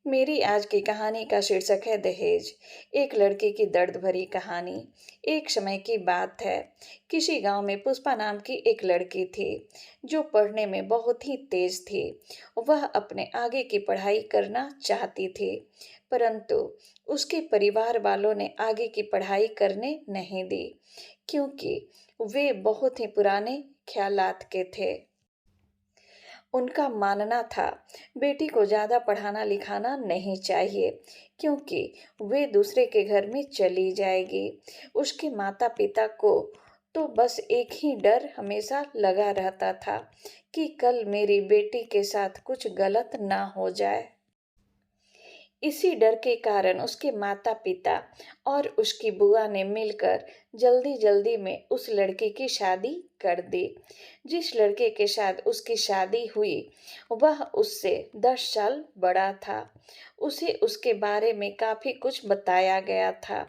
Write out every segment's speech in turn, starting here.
मेरी आज की कहानी का शीर्षक है दहेज। एक लड़की की दर्द भरी कहानी। एक समय की बात है। किसी गांव में पुष्पा नाम की एक लड़की थी जो पढ़ने में बहुत ही तेज थी। वह अपने आगे की पढ़ाई करना चाहती थी, परंतु उसके परिवार वालों ने आगे की पढ़ाई करने नहीं दी, क्योंकि वे बहुत ही पुराने ख्यालात के थे। उनका मानना था बेटी को ज़्यादा पढ़ाना लिखाना नहीं चाहिए, क्योंकि वे दूसरे के घर में चली जाएगी। उसके माता पिता को तो बस एक ही डर हमेशा लगा रहता था कि कल मेरी बेटी के साथ कुछ गलत ना हो जाए। इसी डर के कारण उसके माता-पिता और उसकी बुआ ने मिलकर जल्दी-जल्दी में उस लड़के की शादी कर दी। जिस लड़के के साथ उसकी शादी हुई, वह उससे 10 साल बड़ा था। उसे उसके बारे में काफ़ी कुछ बताया गया था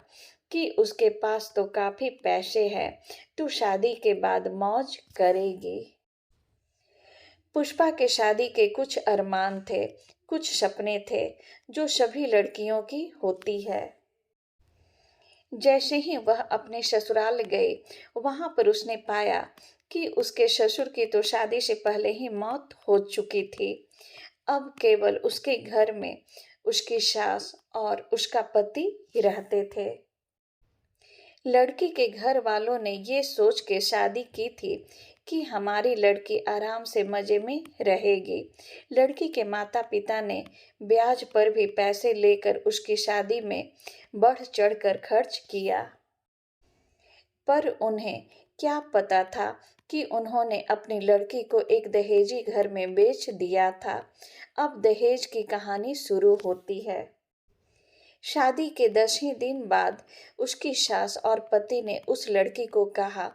कि उसके पास तो काफ़ी पैसे हैं, तू शादी के बाद मौज करेगी। पुष्पा के शादी के कुछ अरमान थे, कुछ सपने थे, जो सभी लड़कियों की होती है। जैसे ही वह अपने ससुराल गई, वहां पर उसने पाया कि उसके ससुर की तो शादी से पहले ही मौत हो चुकी थी। अब केवल उसके घर में उसकी सास और उसका पति रहते थे। लड़की के घर वालों ने ये सोच के शादी की थी कि हमारी लड़की आराम से मजे में रहेगी। लड़की के माता पिता ने ब्याज पर भी पैसे लेकर उसकी शादी में बढ़ चढ़कर खर्च किया, पर उन्हें क्या पता था कि उन्होंने अपनी लड़की को एक दहेजी घर में बेच दिया था। अब दहेज की कहानी शुरू होती है। शादी के 10 ही दिन बाद उसकी सास और पति ने उस लड़की को कहा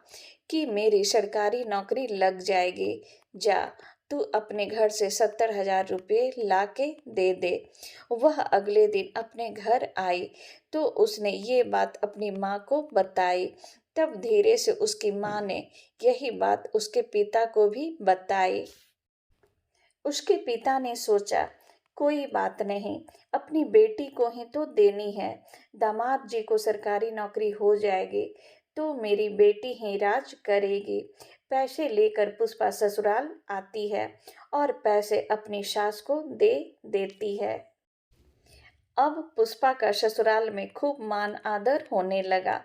कि मेरी सरकारी नौकरी लग जाएगी, जा तू अपने घर से 70,000 रुपये ला के दे दे। वह अगले दिन अपने घर आई तो उसने ये बात अपनी माँ को बताई। तब धीरे से उसकी माँ ने यही बात उसके पिता को भी बताई। उसके पिता ने सोचा, कोई बात नहीं, अपनी बेटी को ही तो देनी है। दामाद जी को सरकारी नौकरी हो जाएगी तो मेरी बेटी ही राज करेगी। पैसे लेकर पुष्पा ससुराल आती है और पैसे अपनी सास को दे देती है। अब पुष्पा का ससुराल में खूब मान आदर होने लगा,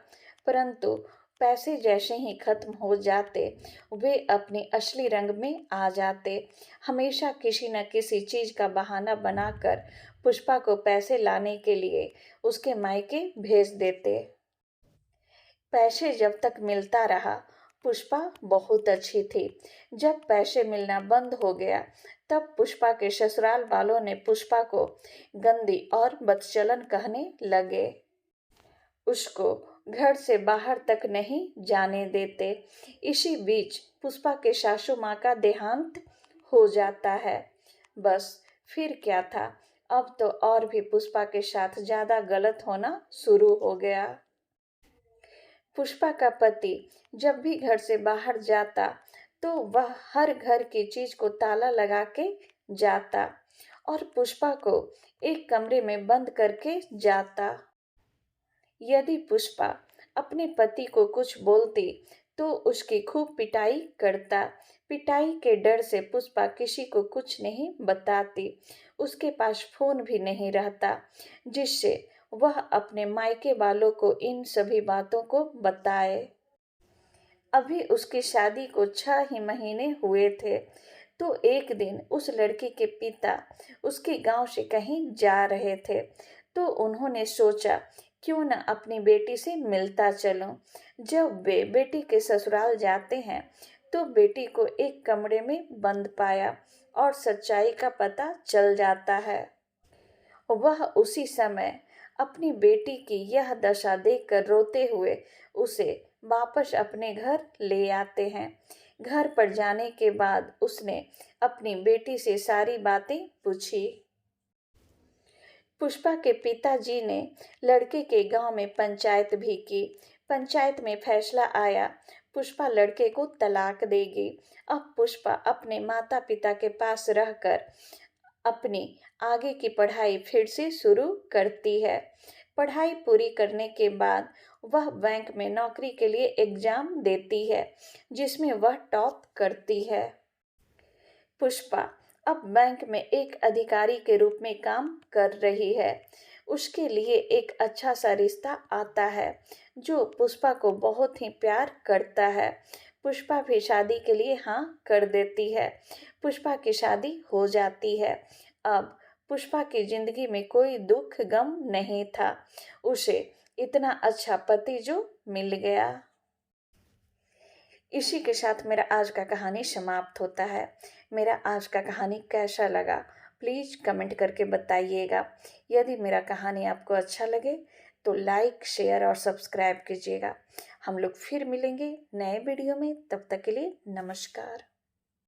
परंतु पैसे जैसे ही खत्म हो जाते, वे अपने असली रंग में आ जाते। हमेशा किसी न किसी चीज का बहाना बनाकर पुष्पा को पैसे लाने के लिए उसके मायके भेज देते। पैसे जब तक मिलता रहा, पुष्पा बहुत अच्छी थी। जब पैसे मिलना बंद हो गया, तब पुष्पा के ससुराल वालों ने पुष्पा को गंदी और बदचलन कहने लगे। उसको घर से बाहर तक नहीं जाने देते। इसी बीच पुष्पा के सासू माँ का देहांत हो जाता है। बस फिर क्या था, अब तो और भी पुष्पा के साथ ज्यादा गलत होना शुरू हो गया। पुष्पा का पति जब भी घर से बाहर जाता तो वह हर घर की चीज को ताला लगा के जाता और पुष्पा को एक कमरे में बंद करके जाता। यदि पुष्पा अपने पति को कुछ बोलती तो उसकी खूब पिटाई करता। पिटाई के डर से पुष्पा किसी को कुछ नहीं बताती। उसके पास फोन भी नहीं रहता जिससे वह अपने मायके वालों को इन सभी बातों को बताए। अभी उसकी शादी को 6 ही महीने हुए थे तो एक दिन उस लड़की के पिता उसके गांव से कहीं जा रहे थे तो उन्होंने सोचा, क्यों न अपनी बेटी से मिलता चलूं। जब वे बेटी के ससुराल जाते हैं तो बेटी को एक कमरे में बंद पाया और सच्चाई का पता चल जाता है। वह उसी समय अपनी बेटी की यह दशा देखकर रोते हुए उसे वापस अपने घर ले आते हैं। घर पर जाने के बाद उसने अपनी बेटी से सारी बातें पूछी। पुष्पा के पिताजी ने लड़के के गांव में पंचायत भी की। पंचायत में फैसला आया, पुष्पा लड़के को तलाक देगी। अब पुष्पा अपने माता पिता के पास रहकर अपनी आगे की पढ़ाई फिर से शुरू करती है। पढ़ाई पूरी करने के बाद वह बैंक में नौकरी के लिए एग्जाम देती है, जिसमें वह टॉप करती है। पुष्पा अब बैंक में एक अधिकारी के रूप में काम कर रही है। उसके लिए एक अच्छा सा रिश्ता आता है, जो पुष्पा को बहुत ही प्यार करता है। पुष्पा भी शादी के लिए हाँ कर देती है। पुष्पा की शादी हो जाती है। अब पुष्पा की जिंदगी में कोई दुख गम नहीं था। उसे इतना अच्छा पति जो मिल गया। इसी के साथ मेरा आज का कहानी समाप्त होता है। मेरा आज का कहानी कैसा लगा प्लीज़ कमेंट करके बताइएगा। यदि मेरा कहानी आपको अच्छा लगे तो लाइक शेयर और सब्सक्राइब कीजिएगा। हम लोग फिर मिलेंगे नए वीडियो में, तब तक के लिए नमस्कार।